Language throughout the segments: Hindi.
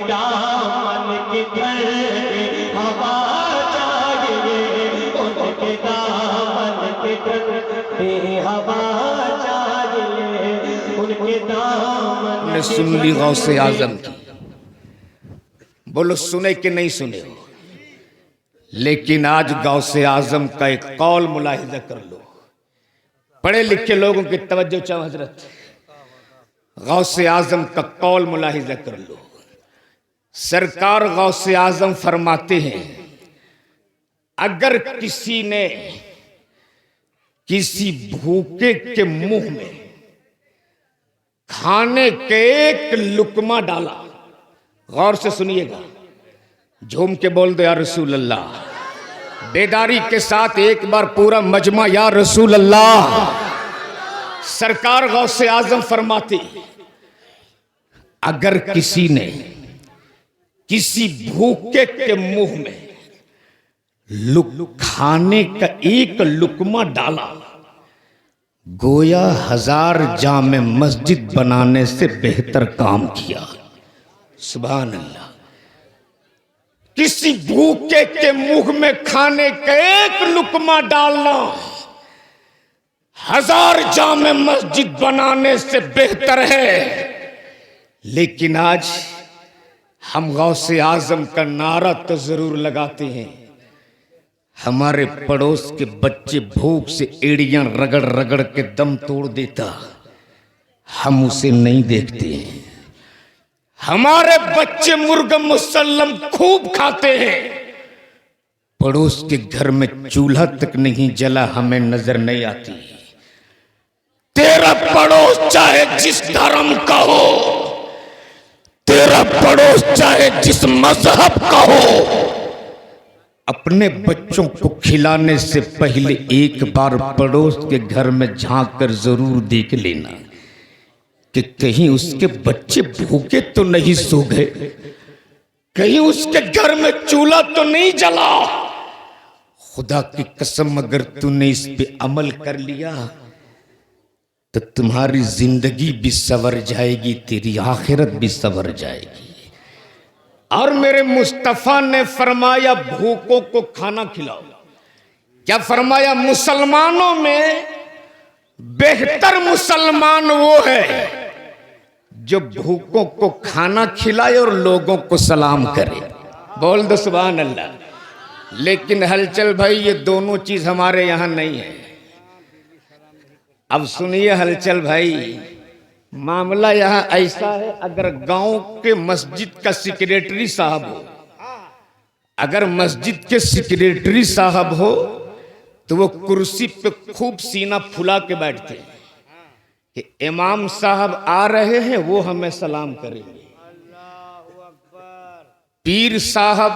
दामन के घर हवा चाहिए, उनके दामन के घर हवा चाहिए, उनके दामन ने सुन ली गौसे आजम की। बोलो सुने कि नहीं सुने हो? लेकिन आज गौसे आजम का एक कौल मुलाहिजा कर लो। पढ़े लिखे लोगों की तवज्जो चाहो हजरत, गौसे आजम का कौल मुलाहिजा कर लो। सरकार गौसे आजम फरमाते हैं, अगर किसी ने किसी भूखे के मुंह में खाने के एक लुकमा डाला, गौर से सुनिएगा, झूम के बोल दो या रसूल अल्लाह। बेदारी के साथ एक बार पूरा मजमा या रसूल अल्लाह। सरकार गौसे आजम फरमाती, अगर किसी ने किसी भूखे के मुंह में खाने का एक लुकमा डाला, गोया 1000 जामे मस्जिद बनाने से बेहतर काम किया। सुभान अल्लाह। किसी भूखे के मुंह में खाने का एक लुकमा डालना 1000 जामे मस्जिद बनाने से बेहतर है। लेकिन आज हम गौसे आजम का नारा तो जरूर लगाते हैं, हमारे पड़ोस के बच्चे भूख से एड़ियां रगड़ रगड़ के दम तोड़ देता, हम उसे नहीं देखते हैं। हमारे बच्चे मुर्गा मुसल्लम खूब खाते हैं, पड़ोस के घर में चूल्हा तक नहीं जला, हमें नजर नहीं आती। तेरा पड़ोस चाहे जिस धर्म का हो, तेरा पड़ोस चाहे जिस मजहब का हो, अपने बच्चों को खिलाने से पहले एक बार पड़ोस के घर में झांक कर जरूर देख लेना कि कहीं उसके बच्चे भूखे तो नहीं सो गए, कहीं उसके घर में चूल्हा तो नहीं जला। खुदा की कसम, अगर तूने इस पे अमल कर लिया तो तुम्हारी जिंदगी भी संवर जाएगी, तेरी आखिरत भी संवर जाएगी। और मेरे मुस्तफा ने फरमाया भूखों को खाना खिलाओ। क्या फरमाया? मुसलमानों में बेहतर मुसलमान वो है जो भूखों को खाना खिलाए और लोगों को सलाम करे। बोल दो सुभान अल्लाह। लेकिन हलचल भाई, ये दोनों चीज हमारे यहां नहीं है। अब सुनिए हलचल भाई, मामला यहां ऐसा है, अगर गांव के मस्जिद का सेक्रेटरी साहब हो, अगर मस्जिद के सेक्रेटरी साहब हो तो वो कुर्सी पे खूब सीना फुला के बैठते हैं कि इमाम साहब आ रहे हैं, वो हमें सलाम करेंगे। पीर साहब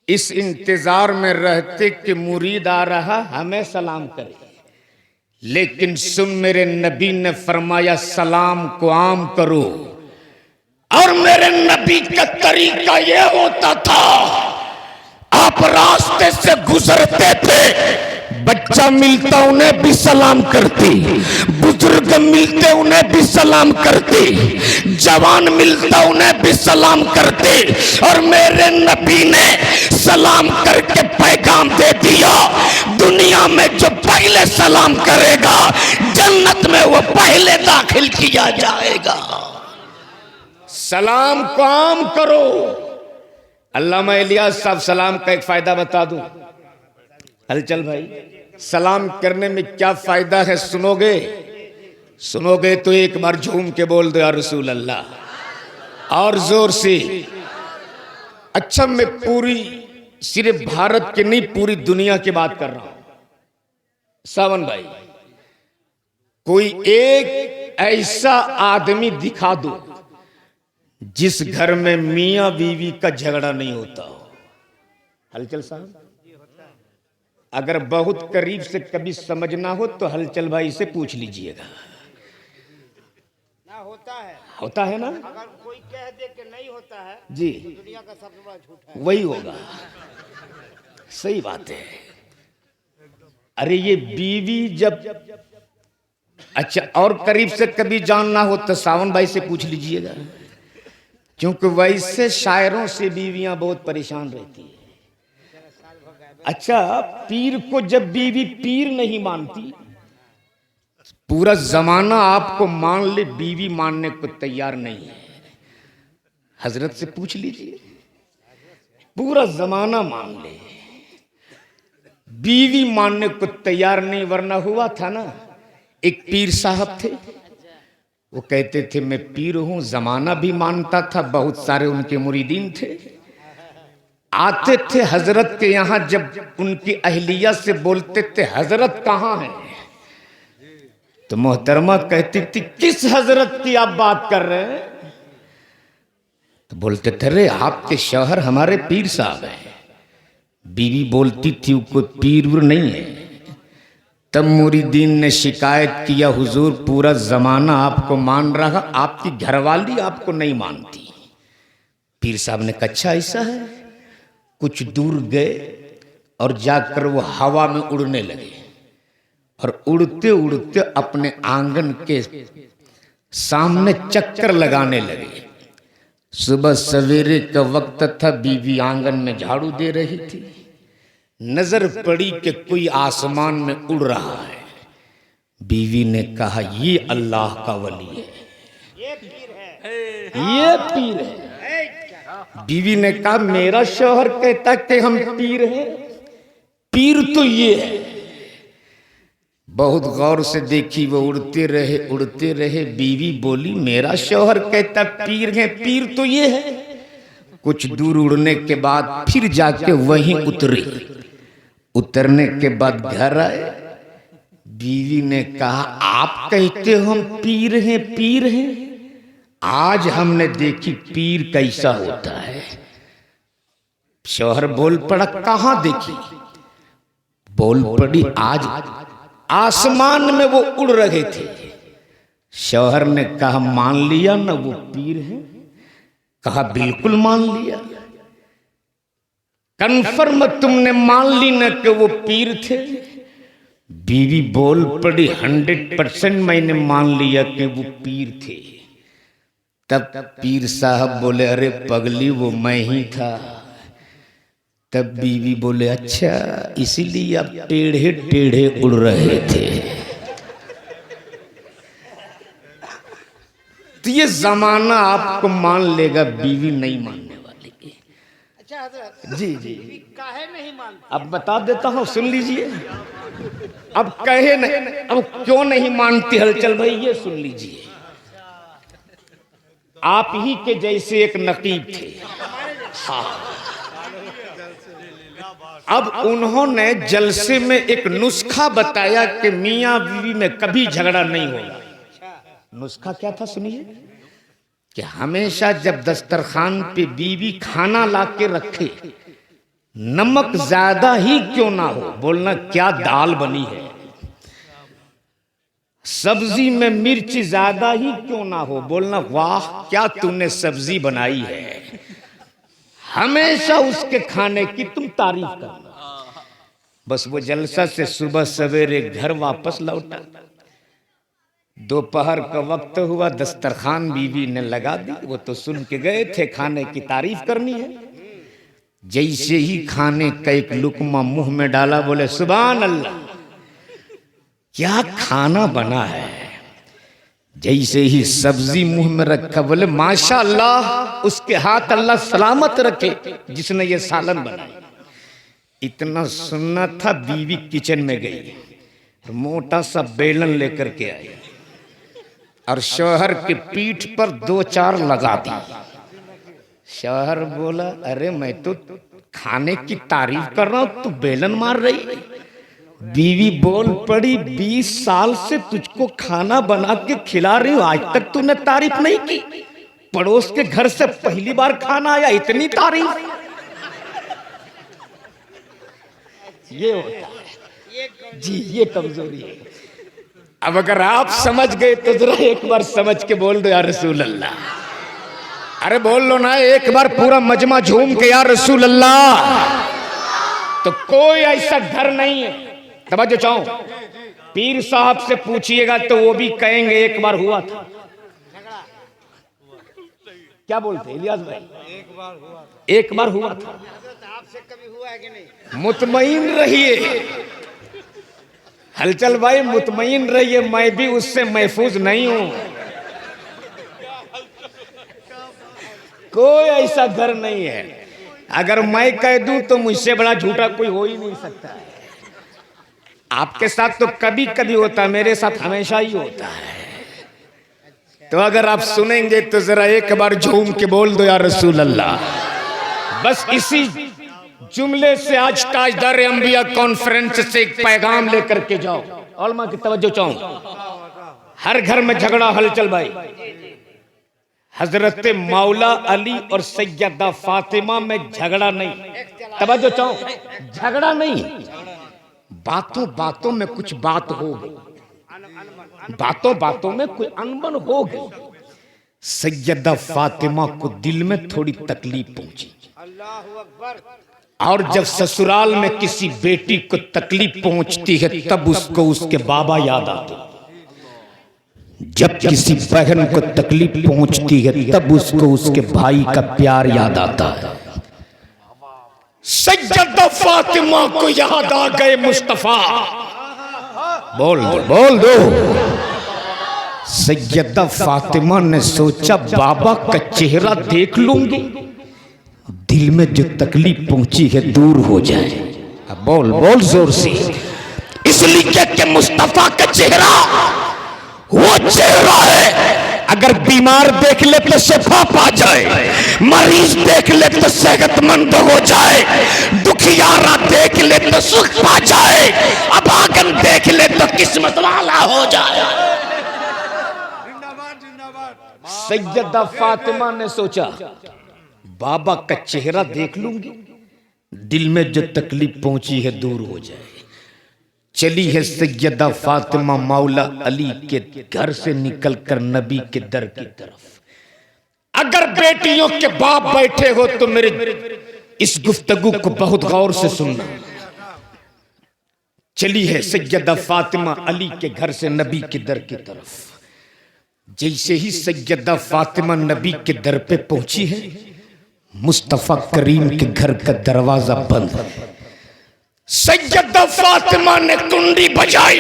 इस इंतजार में रहते कि मुरीद आ रहा, हमें सलाम करे। लेकिन सुन, मेरे नबी ने फरमाया सलाम को आम करो। और मेरे नबी का तरीका ये होता था, आप रास्ते से गुजरते थे, बच्चा मिलता उन्हें भी सलाम करते, बुजुर्ग मिलते उन्हें भी सलाम करते, जवान मिलता उन्हें भी सलाम करते। और मेरे नबी ने सलाम करके पैगाम दे दिया, दुनिया में जो पहले सलाम करेगा जन्नत में वो पहले दाखिल किया जाएगा। सलाम को आम करो। अल्लामा इलियास साहब, सलाम का एक फायदा बता दूं। हलचल भाई, सलाम करने में क्या फायदा है सुनोगे? सुनोगे तो एक बार झूम के बोल दो या रसूल अल्लाह, और जोर से। अच्छा, मैं पूरी सिर्फ भारत के नहीं, पूरी दुनिया की बात कर रहा हूं। सावन भाई, कोई एक ऐसा आदमी दिखा दो जिस घर में मियां बीवी का झगड़ा नहीं होता हो। हलचल साहब, अगर बहुत करीब से कभी समझना हो तो हलचल भाई से पूछ लीजिएगा। ना होता है ना? अगर कोई कह दे कि नहीं होता है जी, तो दुनिया का सबसे बड़ा झूठ है। वही होगा। सही बात है। अरे ये बीवी जब, अच्छा, और करीब से कभी जानना हो तो सावन भाई से पूछ लीजिएगा। क्योंकि वैसे शायरों से बीवियां बहुत परेशान रहती है। अच्छा, पीर को जब बीवी पीर नहीं मानती, पूरा जमाना आपको मान ले, बीवी मानने को तैयार नहीं है। हजरत से पूछ लीजिए, पूरा जमाना मान ले, बीवी मानने को तैयार नहीं। वरना हुआ था ना, एक पीर साहब थे, वो कहते थे मैं पीर हूं, जमाना भी मानता था, बहुत सारे उनके मुरीदीन थे। आते थे हजरत के यहां, जब उनकी अहलिया से बोलते थे हजरत कहां हैं, तो मोहतरमा कहती थी किस हजरत की आप बात कर रहे हैं? तो बोलते थे रे आपके शौहर हमारे पीर साहब हैं। बीवी बोलती थी वो कोई पीर नहीं है। तब मुरीदीन ने शिकायत किया, हुजूर पूरा जमाना आपको मान रहा, आपकी घरवाली आपको नहीं मानती। पीर साहब ने कहा अच्छा ऐसा है। कुछ दूर गए और जाकर वो हवा में उड़ने लगे और उड़ते उड़ते अपने आंगन के सामने चक्कर लगाने लगे। सुबह सवेरे का वक्त था, बीवी आंगन में झाड़ू दे रही थी। नजर पड़ी कि कोई आसमान में उड़ रहा है। बीवी ने कहा ये अल्लाह का वली है, ये पीर है, ये पीर है। बीवी ने कहा मेरा शौहर कहता कि हम पीर हैं, पीर तो ये है। बहुत गौर से देखी, वो उड़ते रहे। बीवी बोली मेरा शौहर कहता पीर है, पीर तो ये है। कुछ दूर उड़ने के बाद फिर जाके वहीं उतरे। उतरने के बाद घर आए। बीवी ने कहा आप कहते हो हम पीर हैं, पीर हैं, आज हमने देखी पीर कैसा होता है। शौहर बोल पड़ा कहां देखी? बोल पड़ी आज आसमान में वो उड़ रहे थे। शौहर ने कहा मान लिया ना वो पीर है? कहा बिल्कुल मान लिया। कन्फर्म तुमने मान ली ना कि वो पीर थे? बीवी बोल पड़ी 100% मैंने मान लिया कि वो पीर थे। तब पीर साहब बोले अरे पगली वो मैं ही था। तब बीवी बोले अच्छा इसीलिए आप टेढ़े टेढ़े उड़ रहे थे। तो ये जमाना आपको मान लेगा, बीवी नहीं मानने वाली। अच्छा हजरत जी बीवी काहे नहीं मानती? अब बता देता हूं, सुन लीजिए। अब कहे नहीं, अब क्यों नहीं मानती हलचल भाई, ये सुन लीजिए। आप ही के जैसे एक नकीब थे, हाँ। अब उन्होंने जलसे में एक नुस्खा बताया कि मियां बीवी में कभी झगड़ा नहीं होगा। नुस्खा क्या था सुनिए, कि हमेशा जब दस्तरखान पे बीवी खाना लाके रखे, नमक ज्यादा ही क्यों ना हो, बोलना क्या दाल बनी है। सब्जी में मिर्च ज्यादा ही क्यों ना हो, बोलना वाह क्या तूने सब्जी बनाई है। हमेशा उसके खाने की तुम तारीफ करना। बस वो जलसा से सुबह सवेरे घर वापस लौटा। दोपहर का वक्त हुआ, दस्तरखान बीवी ने लगा दी। वो तो सुन के गए थे खाने की तारीफ करनी है। जैसे ही खाने का एक लुकमा मुंह में डाला, बोले सुभान अल्लाह क्या खाना बना है। जैसे ही सब्जी मुंह में रखा, बोले माशाअल्लाह, उसके हाथ अल्लाह सलामत रखे जिसने ये सालन बनाया। इतना सुनना था, बीवी किचन में गई, मोटा सा बेलन लेकर के आई और शौहर के पीठ पर 2-4 लगा दी। शौहर बोला अरे मैं तो खाने की तारीफ कर रहा हूं, तू बेलन मार रही। बीवी बोल पड़ी 20 साल से तुझको खाना बना के खिला रही हूं, आज तक तूने तारीफ नहीं की। पड़ोस के घर से पहली बार खाना आया, इतनी तारीफ। ये होता है जी, ये कमजोरी है। अब अगर आप समझ गए तो जरा एक बार समझ के बोल दो या रसूल अल्लाह। अरे बोल लो ना एक बार पूरा मजमा झूम के या रसूल अल्लाह। तो कोई ऐसा घर नहीं है, तवज्जो चाहो, पीर साहब से पूछिएगा तो वो भी कहेंगे एक बार हुआ था। क्या बोलते इलियास भाई? एक बार हुआ था। हजरत आपसे कभी हुआ है कि नहीं? मुतमईन रहिए हलचल भाई, मुतमईन रहिए, मैं भी उससे महफूज नहीं हूं। कोई ऐसा घर नहीं है, अगर मैं कह दूं तो मुझसे बड़ा झूठा कोई हो ही नहीं सकता है। आपके साथ तो कभी कभी होता है, मेरे साथ हमेशा ही होता है। तो अगर आप सुनेंगे तो जरा एक बार झूम के बोल दो या रसूल अल्लाह। बस इसी जुमले से आज ताजदार अंबिया कॉन्फ्रेंस से एक पैगाम लेकर के जाओ। उलमा की तवज्जो चाहूं, हर घर में झगड़ा हलचल भाई। हजरत मौला अली और सैयदा फातिमा में झगड़ा नहीं, तवज्जो चाहूं, झगड़ा नहीं, बातों बातों में कुछ बात हो गई, बातों बातों में कोई अनबन हो गई। सैयदा फातिमा को दिल में थोड़ी तकलीफ पहुंची, अल्लाहु अकबर। और जब ससुराल में किसी बेटी को तकलीफ पहुंचती है तब उसको उसके बाबा याद आते हैं। जब किसी बहन को तकलीफ पहुंचती है तब उसको उसके भाई का प्यार याद आता है। सैयदा फातिमा को याद आ गए मुस्तफा। बोल दो बोल दो। सैयदा फातिमा ने सोचा बाबा का चेहरा देख लूंगी, दिल में जो तकलीफ पहुंची है दूर हो जाए। अब बोल बोल जोर से। इसलिए कि मुस्तफा का चेहरा वो चेहरा है, अगर बीमार देख ले तो शिफा पा जाए, मरीज देख ले तो सेहतमंद हो जाए, दुखियारा देख ले तो सुख पा जाए, अभागन देख ले तो किस्मत वाला हो जाए। सैयदा फातिमा ने सोचा बाबा का चेहरा देख लूंगी, दिल में जो तकलीफ पहुंची है दूर हो जाए। चली है सैयदा फातिमा मौला अली के घर से निकलकर नबी के दर की तरफ। अगर बेटियों के बाप बैठे हो तो मेरे इस गुफ्तगू को बहुत गौर से सुनना। चली है सैयदा फातिमा अली के घर से नबी के दर की तरफ। जैसे ही सैयदा फातिमा नबी के दर पे पहुंची है, मुस्तफा करीम के घर का दरवाजा बंद। सैयदा फातिमा ने कुंडी बजाई,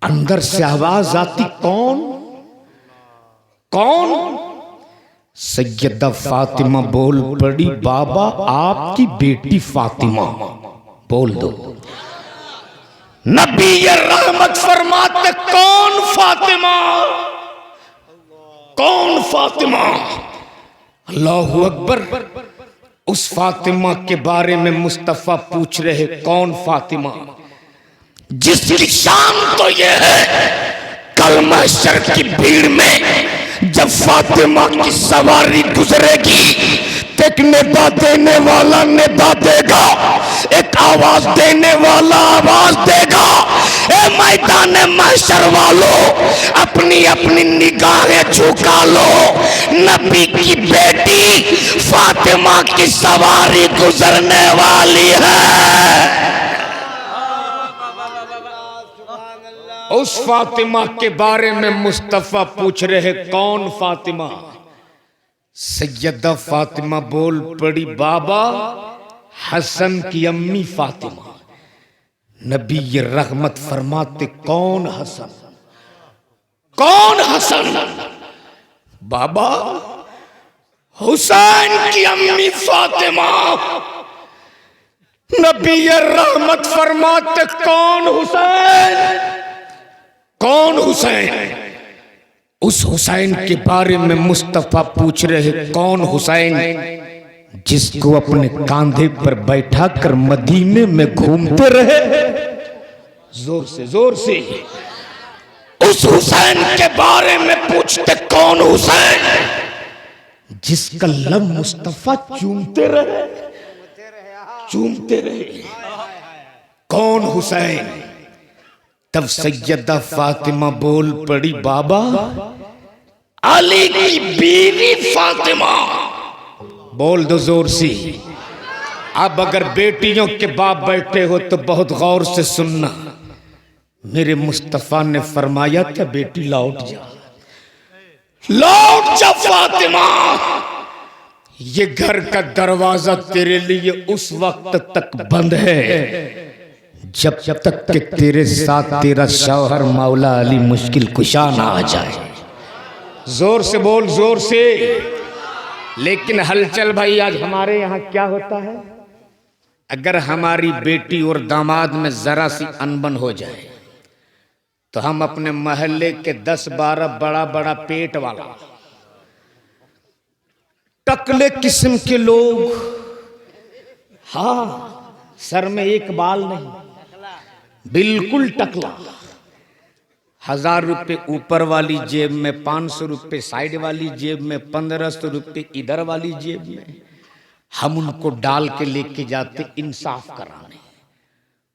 अंदर से आवाज आती कौन कौन? सैयदा फातिमा बोल पड़ी बाबा आपकी बेटी फातिमा। बोल दो। नबी ये रहमत फरमाते कौन फातिमा, कौन फातिमा? अल्लाहु अकबर। उस फातिमा के बारे में मुस्तफा पूछ रहे कौन फातिमा, जिसकी शान तो यह है कल महशर की भीड़ में जब फातिमा की सवारी गुजरेगी तो एक निदा देने वाला निदा देगा, एक आवाज देने वाला आवाज देगा। ए मैदान महशर वालों, अपनी अपनी निगाहें झुका लो, नबी की बेटी फातिमा की सवारी गुजरने वाली है। उस फातिमा के बारे में मुस्तफा पूछ रहे कौन फातिमा? सैयदा फातिमा बोल पड़ी बाबा हसन की अम्मी फातिमा। नबी ये रहमत फरमाते कौन हसन, कौन हसन? बाबा हुसैन की अम्मी फातिमा। नबी ये रहमत फरमाते कौन हुसैन, कौन हुसैन? उस हुसैन के बारे में मुस्तफा पूछ रहे कौन हुसैन, जिसको अपने कांधे पर बैठा कर मदीने में घूमते रहे। जोर से जोर से। उस हुसैन के बारे में पूछते कौन हुसैन, जिसका लब मुस्तफा चूमते रहे, चूमते रहे। कौन हुसैन? तब सैयदा फातिमा बोल पड़ी बाबा अली की बीवी फातिमा। बोल दो जोर से। अब अगर बेटियों के बाप बैठे हो तो बहुत गौर से सुनना। मेरे मुस्तफा ने फरमाया क्या बेटी लौट जा, लौट जा फातिमा, ये घर का दरवाजा तेरे लिए उस वक्त तक बंद है जब तक कि तेरे साथ तेरा शौहर मौला अली मुश्किल कुशा ना आ जाए। जोर से बोल, जोर से। लेकिन हलचल भाई, आज हमारे यहाँ क्या होता है, अगर हमारी बेटी और दामाद में जरा सी अनबन हो जाए तो हम अपने मोहल्ले के 10-12 बड़ा बड़ा पेट वाला टकले किस्म के लोग, हाँ, सर में एक बाल नहीं, बिल्कुल टकला, 1000 रुपये ऊपर वाली जेब में, 500 रुपये साइड वाली जेब में, 1500 रुपये इधर वाली जेब में, हम उनको डाल के लेके जाते इंसाफ कराने।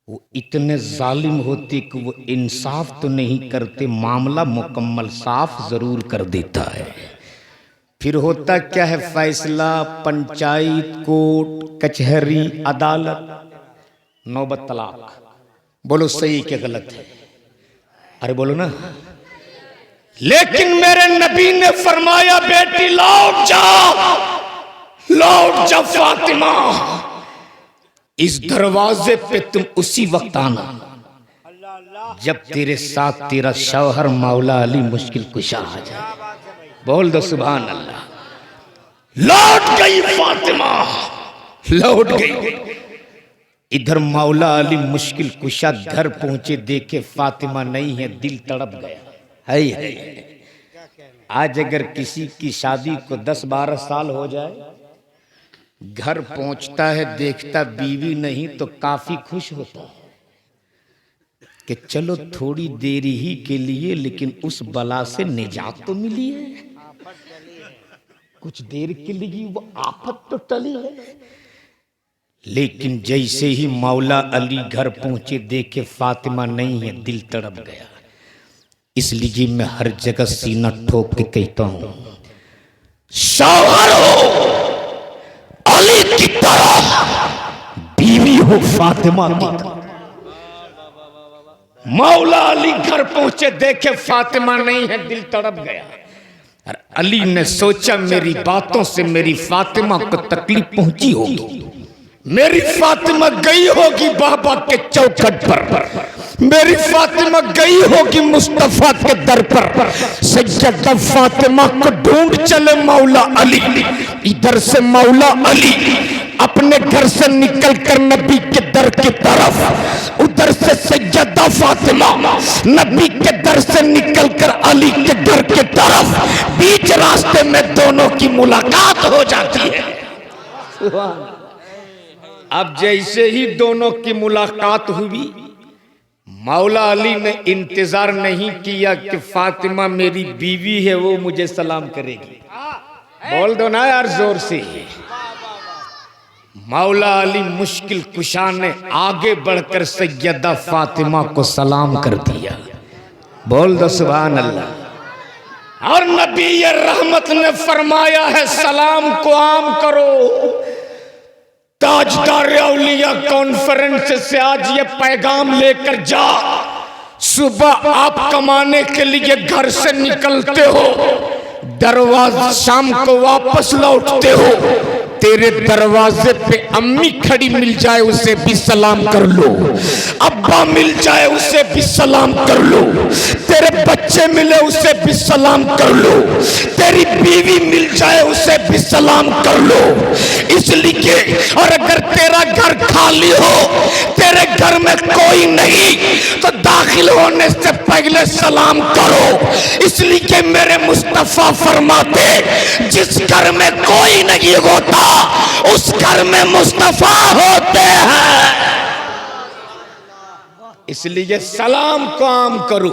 वो इतने जालिम होते कि वो इंसाफ तो नहीं करते, मामला मुकम्मल साफ जरूर कर देता है। फिर होता क्या है, फैसला पंचायत, कोर्ट, कचहरी, अदालत, नौबत तलाक। बोलो सही क्या गलत है? अरे बोलो ना। लेकिन मेरे नबी ने फरमाया, बेटी लौट जा, लौट जा फातिमा, इस दरवाजे पे तुम उसी वक्त आना जब तेरे साथ तेरा शौहर मौला अली मुश्किल कुशा आ जाए। बोल दो सुभान अल्लाह। लौट गई फातिमा, लौट गई। इधर मौला अली मुश्किल कुशा घर पहुंचे, देखे फातिमा नहीं है, दिल तड़प गया। है आज अगर किसी की शादी को 10-12 साल हो जाए, घर पहुंचता है, देखता बीवी नहीं तो काफी खुश होता है कि चलो थोड़ी देर ही के लिए, लेकिन उस बला से निजात तो मिली है, कुछ देर के लिए वो आफत तो टली है। लेकिन जैसे ही मौला अली घर पहुंचे, देखे फातिमा नहीं है, दिल तड़प गया। इसलिए मैं हर जगह सीना ठोक के कहता हूं, शौहर हो अली की तरह, बीवी हो फातिमा की तरह। मौला अली घर पहुंचे, देखे फातिमा नहीं है, दिल तड़प गया। और अली ने सोचा मेरी बातों से मेरी फातिमा को तकलीफ पहुंची होगी, मेरी फातिमा गई होगी बाबा के चौखट पर, मेरी फातिमा गई होगी मुस्तफा के दर पर। सैयदा फातिमा को ढूंढ चले मौला अली। इधर से मौला अली अपने घर से निकलकर नबी के दर की तरफ, उधर से सैयदा फातिमा नबी के दर से निकलकर अली के दर की तरफ। बीच रास्ते में दोनों की मुलाकात हो जाती है। अब जैसे ही दोनों की मुलाकात हुई, मौला अली ने इंतजार नहीं किया कि फातिमा मेरी बीवी है, वो मुझे सलाम करेगी। बोल दो ना यार जोर से। मौला अली मुश्किल कुशा ने आगे बढ़कर सैयदा फातिमा को सलाम कर दिया। बोल दो सुभान अल्लाह। और नबी रहमत ने फरमाया है, सलाम को आम करो। ताजदार औलिया कॉन्फ्रेंस से आज ये पैगाम लेकर जा, सुबह आप कमाने के लिए घर से निकलते हो, दरवाजा शाम को वापस लौटते हो, तेरे दरवाजे पे अम्मी खड़ी मिल जाए उसे भी सलाम कर लो, अब्बा मिल जाए उसे भी सलाम कर लो, तेरे बच्चे मिले उसे भी सलाम कर लो, तेरी बीवी मिल जाए उसे भी सलाम कर लो। इसलिए और अगर तेरा घर खाली हो, तेरे घर में कोई नहीं, तो दाखिल होने से पहले सलाम करो। इसलिए मेरे मुस्तफा फरमाते, जिस घर में कोई नहीं होता उस घर में मुस्तफा होते हैं। इसलिए सलाम को आम करो।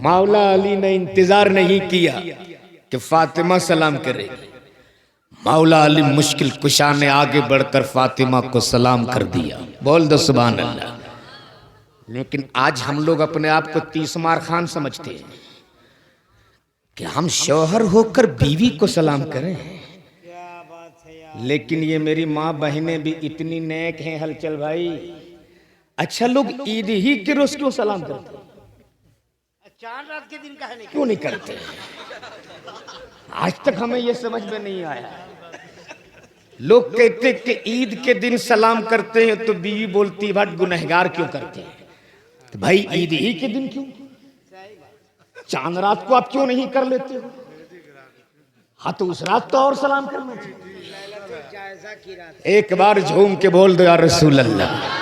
मौला अली ने इंतजार नहीं किया कि फातिमा सलाम करेगी। मौला अली मुश्किल कुशा ने आगे बढ़कर फातिमा को सलाम कर दिया। बोल दो सुभान अल्लाह। लेकिन आज हम लोग अपने आप को 30 मार खान समझते हैं कि हम शौहर होकर बीवी को सलाम करें। लेकिन ये मेरी माँ बहनें भी इतनी नेक हैं हलचल भाई। अच्छा, लोग ईद ही के रोज क्यों सलाम करते हैं? चांद रात के दिन काहे नहीं क्यों नहीं करते? आज तक हमें ये समझ में नहीं आया। लोग कहते कि ईद के दिन सलाम करते हैं तो बीवी बोलती बट गुनहगार क्यों करते हैं? तो भाई ईद ही के दिन क्यों? चांद रात को आप क्यों नहीं कर लेते हो? हाँ तो उस रात तो और सलाम करना चाहिए। जायजा की रात। एक बार झूम के बोल दो या रसूल अल्लाह।